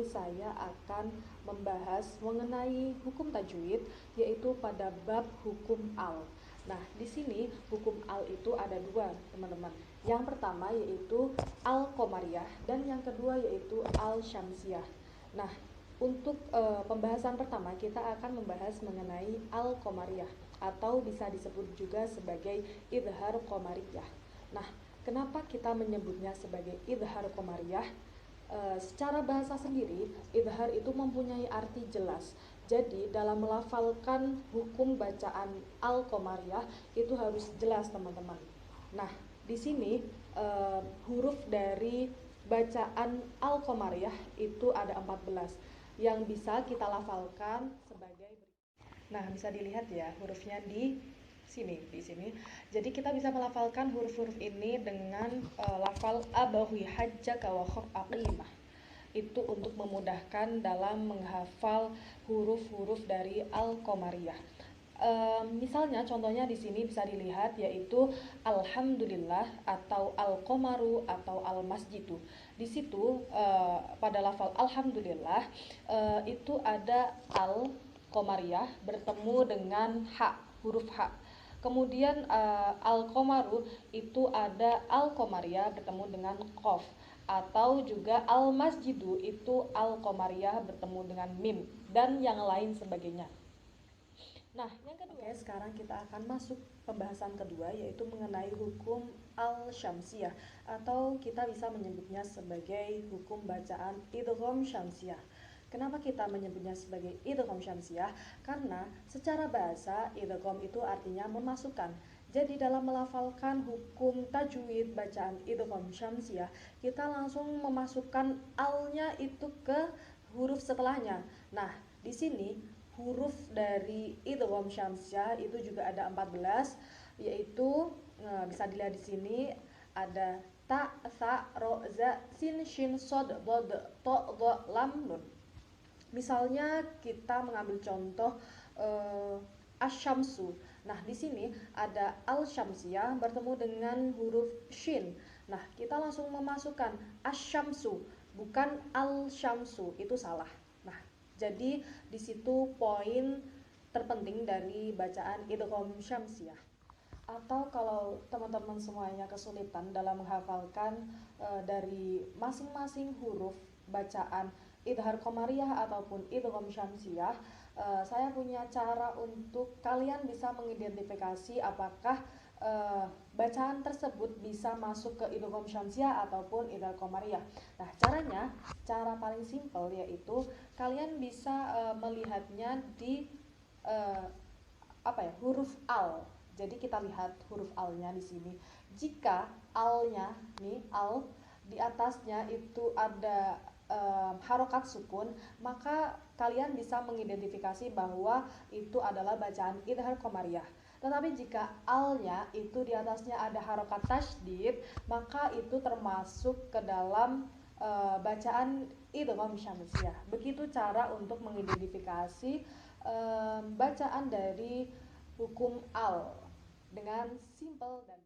saya akan membahas mengenai hukum tajwid, yaitu pada bab hukum al. Nah, di sini hukum al itu ada dua, teman-teman. Yang pertama yaitu al-qamariyah dan yang kedua yaitu al-syamsiyah. Nah, untuk pembahasan pertama kita akan membahas mengenai al-qamariyah atau bisa disebut juga sebagai idhar qamariyah. Nah, kenapa kita menyebutnya sebagai idhar qamariyah? Secara bahasa sendiri, idhar itu mempunyai arti jelas. Jadi, dalam melafalkan hukum bacaan al-qamariyah itu harus jelas, teman-teman. Nah, di sini huruf dari bacaan al-qamariyah itu ada 14 yang bisa kita lafalkan sebagai berikut. Nah, bisa dilihat ya hurufnya di sini. Jadi kita bisa melafalkan huruf-huruf ini dengan lafal abahui hajjaka wa khaf aqimah. Itu untuk memudahkan dalam menghafal huruf-huruf dari al-qamariyah. Misalnya contohnya di sini bisa dilihat yaitu alhamdulillah atau al-qamaru atau al-masjidu. Di situ pada lafal alhamdulillah itu ada al-qamariyah bertemu dengan ha, huruf ha. Kemudian al-qamaru itu ada al-qamariyah bertemu dengan qaf, atau juga al-masjidu itu al-qamariyah bertemu dengan mim dan yang lain sebagainya. Nah, yang kedua, sekarang kita akan masuk pembahasan kedua yaitu mengenai hukum al-syamsiyah atau kita bisa menyebutnya sebagai hukum bacaan idgham syamsiyah. Kenapa kita menyebutnya sebagai idgham syamsiyah? Karena secara bahasa idgham itu artinya memasukkan. Jadi dalam melafalkan hukum tajwid bacaan idgham syamsiyah, kita langsung memasukkan al-nya itu ke huruf setelahnya. Nah, di sini huruf dari idgham syamsiyah itu juga ada 14, yaitu bisa dilihat di sini ada ta, tha, ro, za, sin, shin, sod, dod, to, dha, lam, nun. Misalnya kita mengambil contoh asyamsu. Nah, di sini ada al-syamsiyah bertemu dengan huruf shin. Nah, kita langsung memasukkan asyamsu, bukan al-syamsu. Itu salah. Nah, jadi di situ poin terpenting dari bacaan idgham syamsiyah. Atau kalau teman-teman semuanya kesulitan dalam menghafalkan dari masing-masing huruf bacaan idhar qamariyah ataupun idgham syamsiyah, saya punya cara untuk kalian bisa mengidentifikasi apakah bacaan tersebut bisa masuk ke idgham syamsiyah ataupun idhar qamariyah. Nah, cara paling simpel yaitu kalian bisa melihatnya di huruf al. Jadi kita lihat huruf al-nya di sini. Jika al-nya nih al di atasnya itu ada harokat sukun, maka kalian bisa mengidentifikasi bahwa itu adalah bacaan idhar qamariyah. Tetapi jika al-nya itu di atasnya ada harokat tasydid, maka itu termasuk ke dalam bacaan idgham syamsiyah. Begitu cara untuk mengidentifikasi bacaan dari hukum al dengan simple dan